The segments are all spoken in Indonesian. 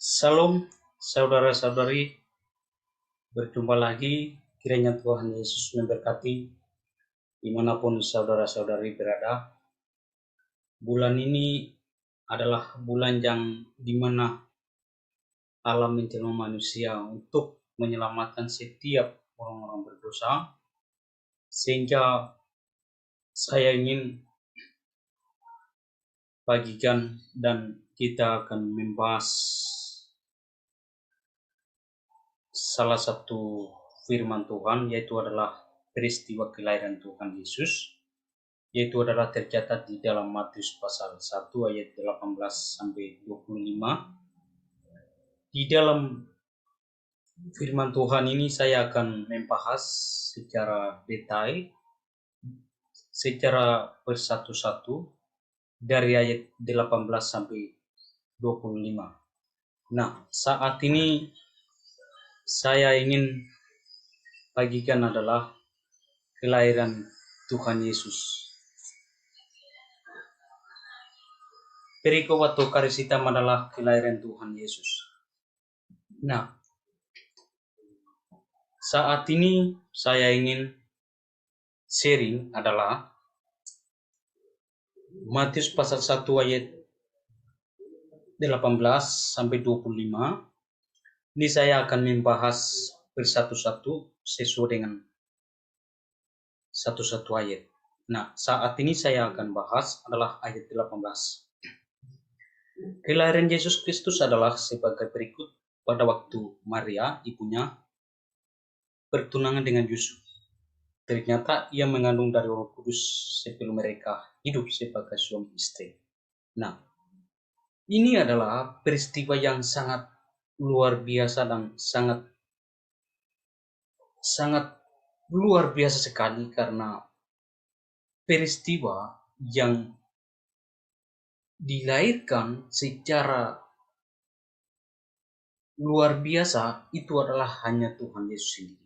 Salam saudara-saudari, berjumpa lagi. Kiranya Tuhan Yesus memberkati dimanapun saudara-saudari berada. Bulan ini adalah bulan yang dimana Allah menjelma manusia untuk menyelamatkan setiap orang-orang berdosa, sehingga saya ingin bagikan dan kita akan membahas salah satu firman Tuhan, yaitu adalah peristiwa kelahiran Tuhan Yesus, yaitu adalah tercatat di dalam Matius pasal 1 ayat 18 sampai 25. Di dalam firman Tuhan ini saya akan membahas secara detail, secara bersatu-satu dari ayat 18 sampai 25. Nah, saat ini saya ingin bagikan adalah kelahiran Tuhan Yesus. Perikop atau garis hitam adalah kelahiran Tuhan Yesus. Nah, saat ini saya ingin sharing adalah Matius pasal 1 ayat 18 sampai 25. Ini saya akan membahas bersatu-satu sesuai dengan satu-satu ayat. Nah, saat ini saya akan bahas adalah ayat 18. Kelahiran Yesus Kristus adalah sebagai berikut. Pada waktu Maria, ibunya, bertunangan dengan Yusuf, ternyata ia mengandung dari Roh Kudus sebelum mereka hidup sebagai suami istri. Nah, ini adalah peristiwa yang sangat luar biasa dan sangat luar biasa sekali, karena peristiwa yang dilahirkan secara luar biasa itu adalah hanya Tuhan Yesus sendiri.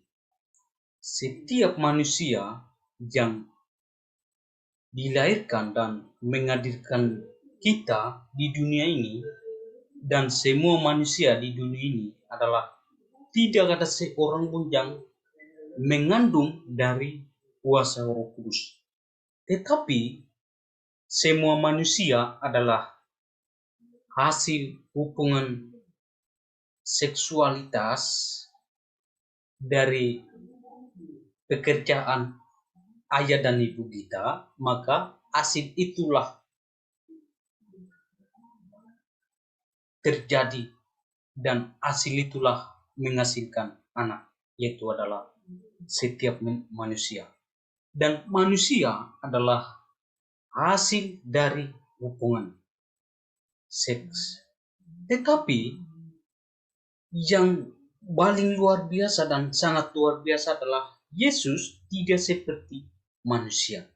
Setiap manusia yang dilahirkan dan menghadirkan kita di dunia ini, dan semua manusia di dunia ini adalah tidak ada seorang pun yang mengandung dari kuasa Roh Kudus. Tetapi semua manusia adalah hasil hubungan seksualitas dari pekerjaan ayah dan ibu kita, maka hasil itulah terjadi dan hasil itulah menghasilkan anak, yaitu adalah setiap manusia. Dan manusia adalah hasil dari hubungan seks. Tetapi yang paling luar biasa dan sangat luar biasa adalah Yesus tidak seperti manusia.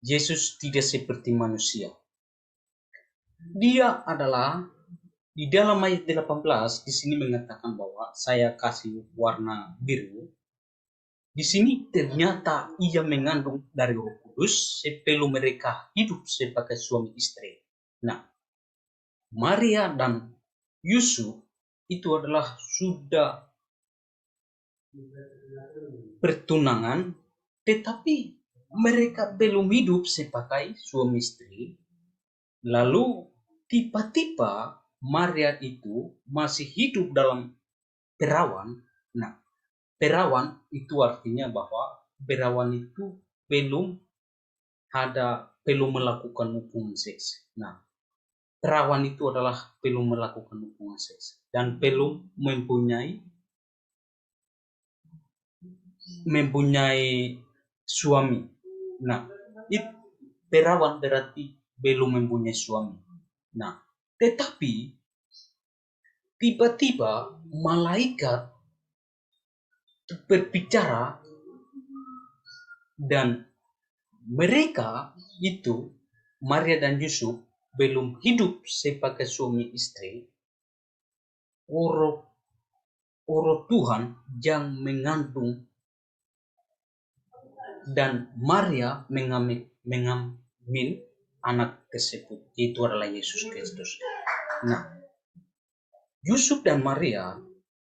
Yesus tidak seperti manusia. Dia adalah di dalam ayat 18 di sini mengatakan bahwa saya kasih warna biru. Di sini ternyata ia mengandung dari Roh Kudus sebelum mereka hidup sebagai suami istri. Nah, Maria dan Yusuf itu adalah sudah bertunangan, tetapi mereka belum hidup sebagai suami istri. Lalu tiba-tiba Maria itu masih hidup dalam perawan. Nah, perawan itu artinya bahwa perawan itu belum melakukan hubungan seks. Nah, perawan itu adalah belum melakukan hubungan seks dan belum mempunyai suami. Nah, perawan berarti belum mempunyai suami. Nah, tetapi tiba-tiba malaikat berbicara dan mereka itu, Maria dan Yusuf, belum hidup sebagai suami istri. Roh Tuhan yang mengandung dan Maria mengambil anak tersebut, itu adalah Yesus Kristus. Nah, Yusuf dan Maria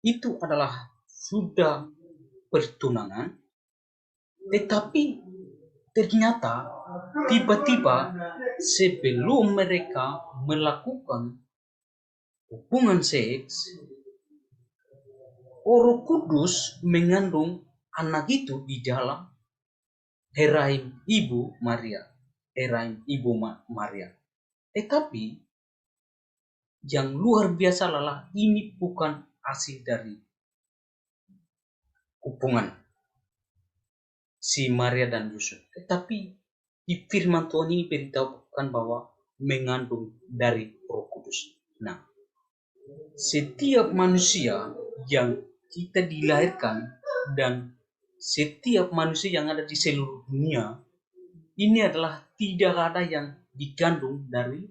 itu adalah sudah pertunangan, tetapi ternyata tiba-tiba sebelum mereka melakukan hubungan seks, Roh Kudus mengandung anak itu di dalam rahim ibu Maria, Maria. Tetapi yang luar biasa adalah ini bukan hasil dari hubungan si Maria dan Yusuf, tetapi di firman Tuhan ini beritahukan bahwa mengandung dari Roh Kudus. Nah, setiap manusia yang kita dilahirkan dan setiap manusia yang ada di seluruh dunia ini adalah tidak ada yang dikandung dari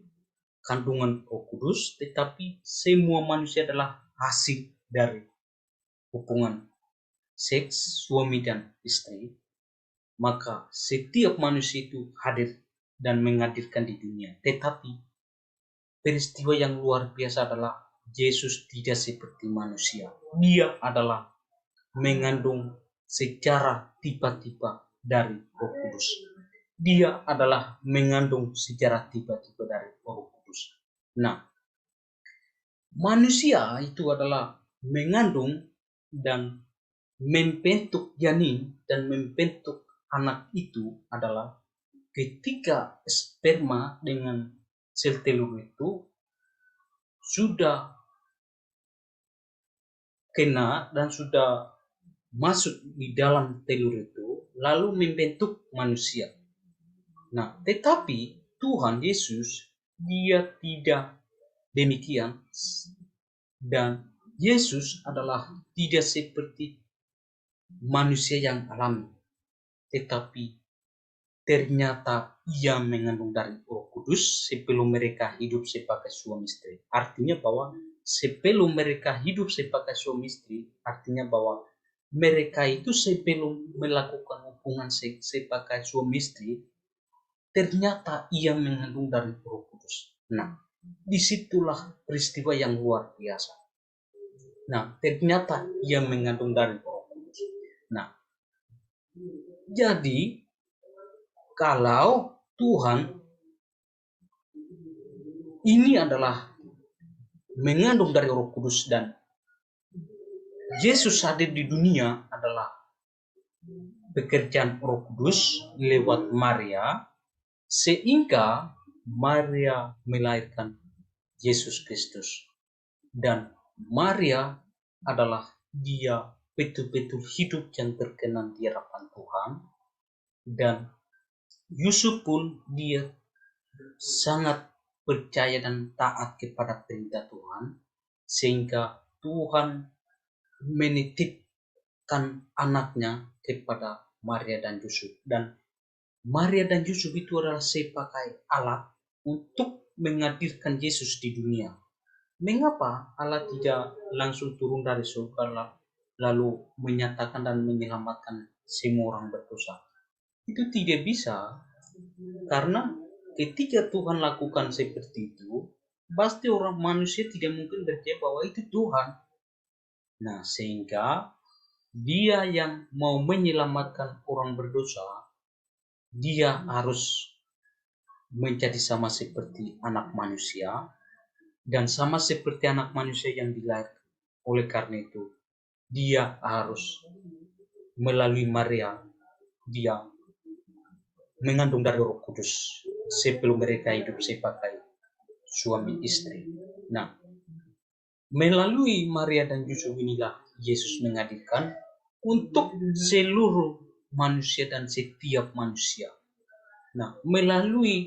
kandungan Roh Kudus, tetapi semua manusia adalah hasil dari hubungan seks suami dan istri. Maka setiap manusia itu hadir dan menghadirkan di dunia. Tetapi peristiwa yang luar biasa adalah Yesus tidak seperti manusia. Dia adalah mengandung secara tiba-tiba dari Roh Kudus. Dia adalah mengandung secara tiba-tiba dari Roh Kudus. Nah, manusia itu adalah mengandung dan membentuk janin dan membentuk anak itu adalah ketika sperma dengan sel telur itu sudah kena dan sudah masuk di dalam telur itu lalu membentuk manusia. Nah, tetapi Tuhan Yesus dia tidak demikian, dan Yesus adalah tidak seperti manusia yang alami, tetapi ternyata ia mengandung dari Roh Kudus sebelum mereka hidup sebagai suami istri. Artinya bahwa sebelum mereka hidup sebagai suami istri, artinya bahwa mereka itu sebelum melakukan hubungan seks sebagai suami istri, ternyata ia mengandung dari Roh Kudus. Nah, disitulah peristiwa yang luar biasa. Nah, ternyata ia mengandung dari Roh Kudus. Nah, jadi kalau Tuhan ini adalah mengandung dari Roh Kudus dan Yesus hadir di dunia adalah pekerjaan Roh Kudus lewat Maria, sehingga Maria melahirkan Yesus Kristus. Dan Maria adalah dia betul-betul hidup yang berkenan di hadapan Tuhan, dan Yusuf pun dia sangat percaya dan taat kepada perintah Tuhan, sehingga Tuhan menitipkan anaknya kepada Maria dan Yusuf. Dan Maria dan Yusuf itu adalah sebagai alat untuk menghadirkan Yesus di dunia. Mengapa Allah tidak langsung turun dari surga lalu menyatakan dan menyelamatkan semua orang berdosa? Itu tidak bisa, karena ketika Tuhan lakukan seperti itu, pasti orang manusia tidak mungkin percaya bahwa itu Tuhan. Nah, sehingga dia yang mau menyelamatkan orang berdosa, dia harus menjadi sama seperti anak manusia, dan sama seperti anak manusia yang dilahirkan. Oleh karena itu, dia harus melalui Maria, dia mengandung dari Roh Kudus sebelum mereka hidup sebagai suami istri. Nah, melalui Maria dan Yusuf inilah Yesus menghadirkan untuk seluruh manusia dan setiap manusia. Nah, melalui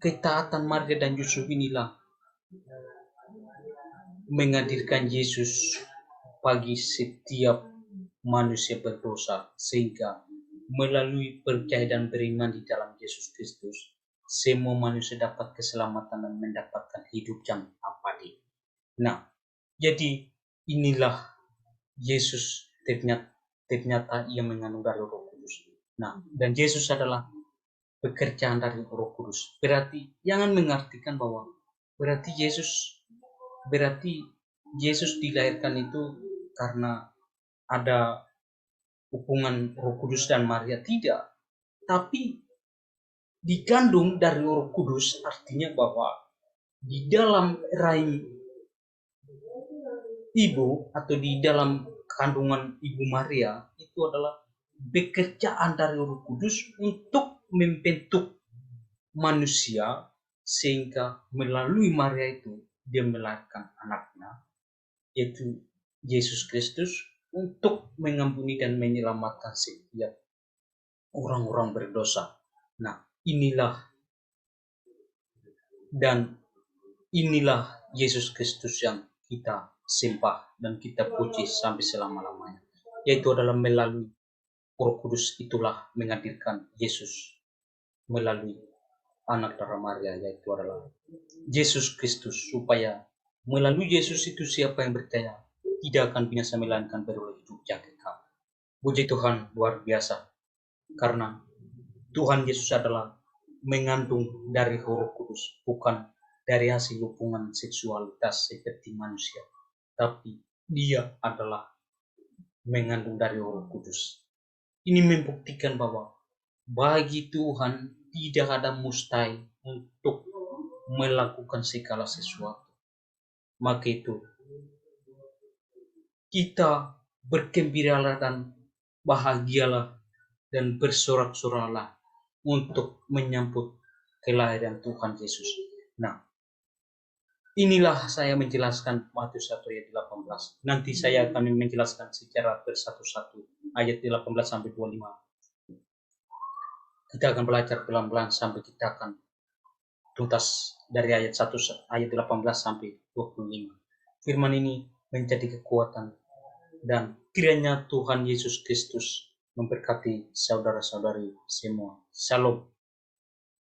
ketaatan Maria dan Yusuf inilah menghadirkan Yesus bagi setiap manusia berdosa, sehingga melalui percaya dan beriman di dalam Yesus Kristus, semua manusia dapat keselamatan dan mendapatkan hidup yang abadi. Nah, jadi inilah Yesus ternyata ia mengandung dari Roh Kudus. Nah, dan Yesus adalah pekerjaan dari Roh Kudus. Berarti jangan mengartikan bahwa berarti Yesus berarti Yesus dilahirkan itu karena ada hubungan Roh Kudus dan Maria, tidak. Tapi digandung dari Roh Kudus artinya bahwa di dalam rahim ibu atau di dalam kandungan Ibu Maria itu adalah pekerjaan dari Roh Kudus untuk membentuk manusia, sehingga melalui Maria itu dia melahirkan anaknya, yaitu Yesus Kristus, untuk mengampuni dan menyelamatkan setiap orang-orang berdosa. Nah, inilah Yesus Kristus yang kita sembah dan kita puji sampai selama-lamanya, yaitu adalah melalui Roh Kudus. Itulah menghadirkan Yesus melalui anak darah Maria, yaitu adalah Yesus Kristus, supaya melalui Yesus itu siapa yang percaya tidak akan binasa melainkan beroleh hidup yang kekal. Puji Tuhan, luar biasa, karena Tuhan Yesus adalah mengandung dari Roh Kudus, bukan dari hasil hubungan seksualitas seperti manusia, tapi dia adalah mengandung dari Roh Kudus. Ini membuktikan bahwa bagi Tuhan tidak ada mustahil untuk melakukan segala sesuatu. Maka itu kita bergembiralah dan bahagialah dan bersorak-soraklah untuk menyambut kelahiran Tuhan Yesus. Nah, inilah saya menjelaskan Matius 1 ayat 18. Nanti saya akan menjelaskan secara bersatu-satu ayat 18 sampai 25. Kita akan belajar pelan-pelan sampai kita akan tuntas dari ayat 1 ayat 18 sampai 25. Firman ini menjadi kekuatan, dan kiranya Tuhan Yesus Kristus memberkati saudara-saudari semua. Shalom.